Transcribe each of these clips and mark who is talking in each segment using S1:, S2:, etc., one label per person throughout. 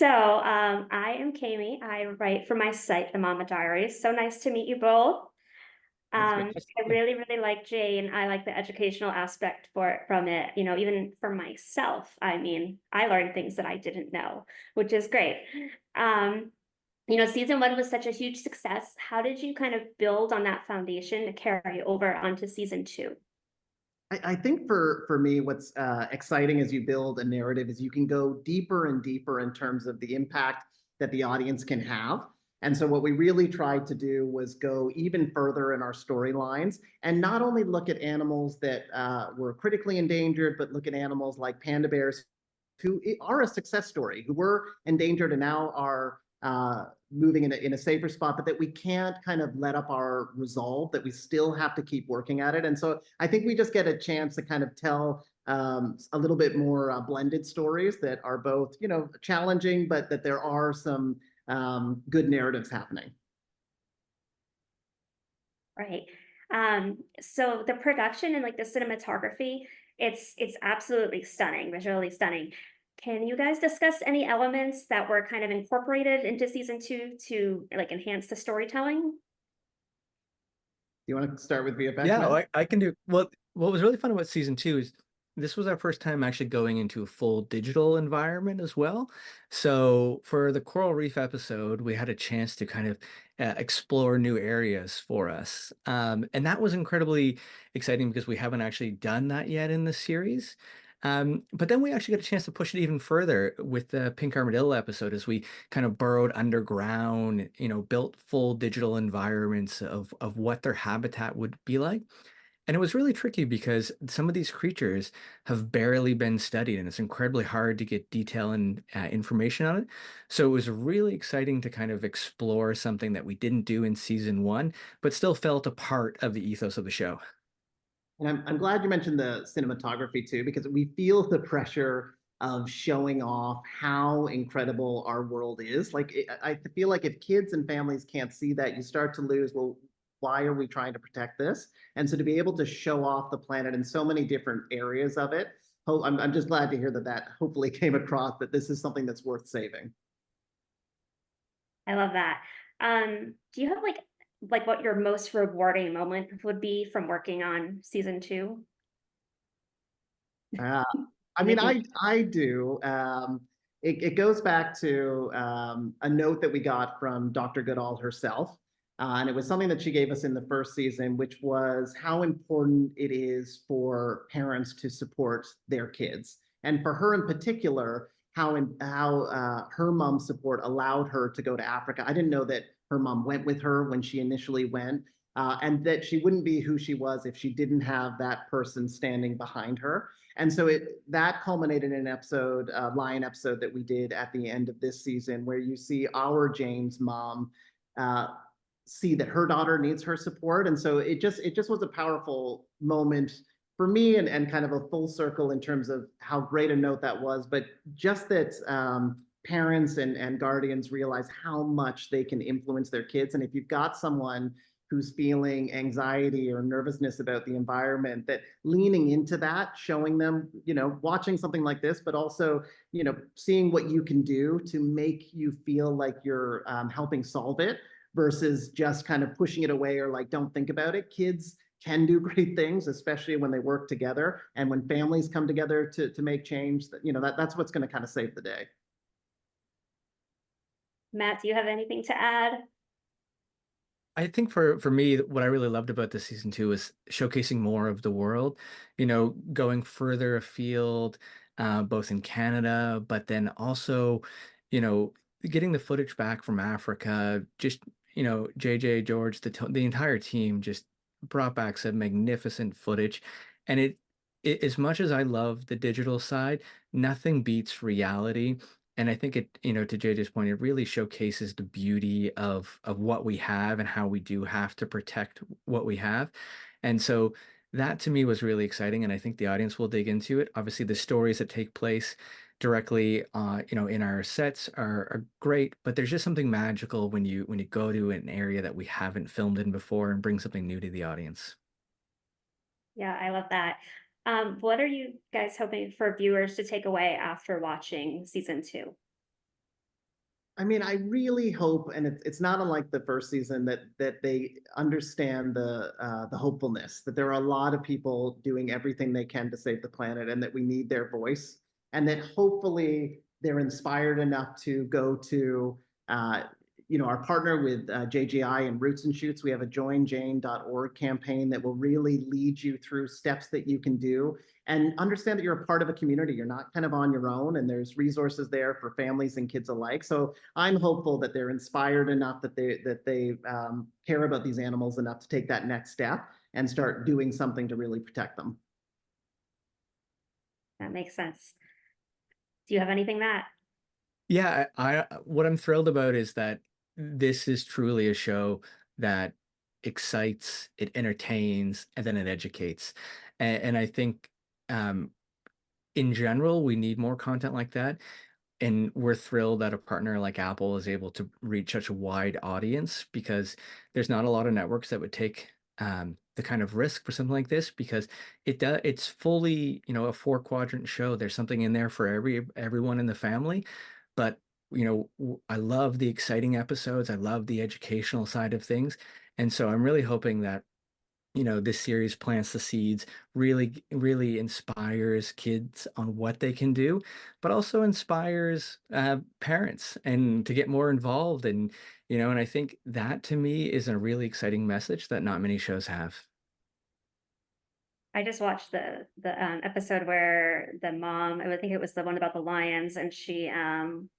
S1: I am Kami. I write for my site, The Mama Diaries. So nice to meet you both.
S2: Nice to meet
S1: I
S2: you.
S1: really like Jane. I like the educational aspect from it. Even for myself. I mean, I learned things that I didn't know, which is great. Um, season one was such a huge success. How did you kind of build on that foundation to carry over onto season two?
S2: I think for me, what's exciting as you build a narrative is you can go deeper and deeper in terms of the impact that the audience can have. And so what we really tried to do was go even further in our storylines and not only look at animals that were critically endangered, but look at animals like panda bears who are a success story, who were endangered and now are moving in a safer spot, but that we can't kind of let up our resolve, that we still have to keep working at it. And so I think we just get a chance to kind of tell a little bit more blended stories that are both, challenging, but that there are some good narratives happening.
S1: Right. So the production and like the cinematography, it's absolutely stunning, visually stunning. Can you guys discuss any elements that were kind of incorporated into season two to like enhance the storytelling?
S2: Do you want to start with VFX,
S3: Yeah,
S2: Matt?
S3: I can do. Well, what was really fun about season two is this was our first time actually going into a full digital environment as well. So for the Coral Reef episode, we had a chance to kind of explore new areas for us. And that was incredibly exciting because we haven't actually done that yet in the series. But then we actually got a chance to push it even further with the Pink Armadillo episode as we kind of burrowed underground, built full digital environments of what their habitat would be like. And it was really tricky because some of these creatures have barely been studied, and it's incredibly hard to get detail and information on it. So it was really exciting to kind of explore something that we didn't do in season one, but still felt a part of the ethos of the show.
S2: And I'm glad you mentioned the cinematography too, because we feel the pressure of showing off how incredible our world is. I feel like if kids and families can't see that, you start to lose, well, why are we trying to protect this? And so to be able to show off the planet in so many different areas of it, I'm just glad to hear that hopefully came across that this is something that's worth saving.
S1: I love that. Do you have like what your most rewarding moment would be from working on season two?
S2: Uh, I mean,
S1: Anything?
S2: I do. It goes back to a note that we got from Dr. Goodall herself. And it was something that she gave us in the first season, which was how important it is for parents to support their kids. And for her in particular, how her mom's support allowed her to go to Africa. I didn't know that her mom went with her when she initially went, and that she wouldn't be who she was if she didn't have that person standing behind her. And so that culminated in an episode, Lion episode that we did at the end of this season, where you see our Jane's mom uh, see that her daughter needs her support, and so it just was a powerful moment for me, and kind of a full circle in terms of how great a note that was, but just that parents and guardians realize how much they can influence their kids, and if you've got someone who's feeling anxiety or nervousness about the environment, that leaning into that, showing them, watching something like this, but also, seeing what you can do to make you feel like you're helping solve it versus just kind of pushing it away or like, don't think about it. Kids can do great things, especially when they work together and when families come together to make change. That's what's going to kind of save the day.
S1: Matt, do you have anything to add?
S3: I think for me, what I really loved about this season two is showcasing more of the world, going further afield, both in Canada, but then also, you know, getting the footage back from Africa. Just, JJ, George, the entire team just brought back some magnificent footage. And as much as I love the digital side, nothing beats reality. And I think it, to JJ's point, it really showcases the beauty of what we have and how we do have to protect what we have. And so that to me was really exciting, and I think the audience will dig into it. Obviously, the stories that take place directly, in our sets are great, but there's just something magical when you go to an area that we haven't filmed in before and bring something new to the audience.
S1: Yeah, I love that. What are you guys hoping for viewers to take away after watching season two?
S2: I mean, I really hope, and it's not unlike the first season, that they understand the hopefulness, that there are a lot of people doing everything they can to save the planet, and that we need their voice, and that hopefully they're inspired enough to go to our partner with JGI and Roots and Shoots. We have a joinjane.org campaign that will really lead you through steps that you can do, and understand that you're a part of a community. You're not kind of on your own, and there's resources there for families and kids alike. So I'm hopeful that they're inspired enough, that they care about these animals enough to take that next step and start doing something to really protect them.
S1: That makes sense. Do you have anything, Matt?
S3: Yeah, I what I'm thrilled about is that this is truly a show that excites, it entertains, and then it educates. And I think in general, we need more content like that. And we're thrilled that a partner like Apple is able to reach such a wide audience, because there's not a lot of networks that would take the kind of risk for something like this, because it's fully, a 4 quadrant show. There's something in there for everyone in the family. But I love the exciting episodes. I love the educational side of things. And so I'm really hoping that this series plants the seeds, really, really inspires kids on what they can do, but also inspires parents and to get more involved. And I think that to me is a really exciting message that not many shows have.
S1: I just watched the episode where the mom, I think it was the one about the lions, and she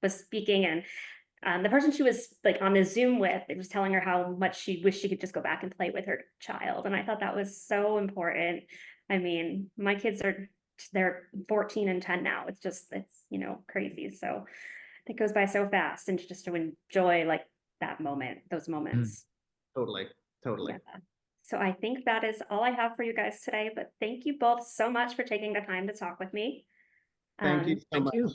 S1: was speaking, and the person she was like on the Zoom with, it was telling her how much she wished she could just go back and play with her child. And I thought that was so important. I mean, my kids they're 14 and 10 now. It's crazy. So it goes by so fast, and just to enjoy like that moment, those
S3: Mm.
S1: moments.
S2: Totally, totally.
S1: Yeah. So I think that is all I have for you guys today, but thank you both so much for taking the time to talk with me.
S2: Thank you so
S3: Thank
S2: much.
S3: you.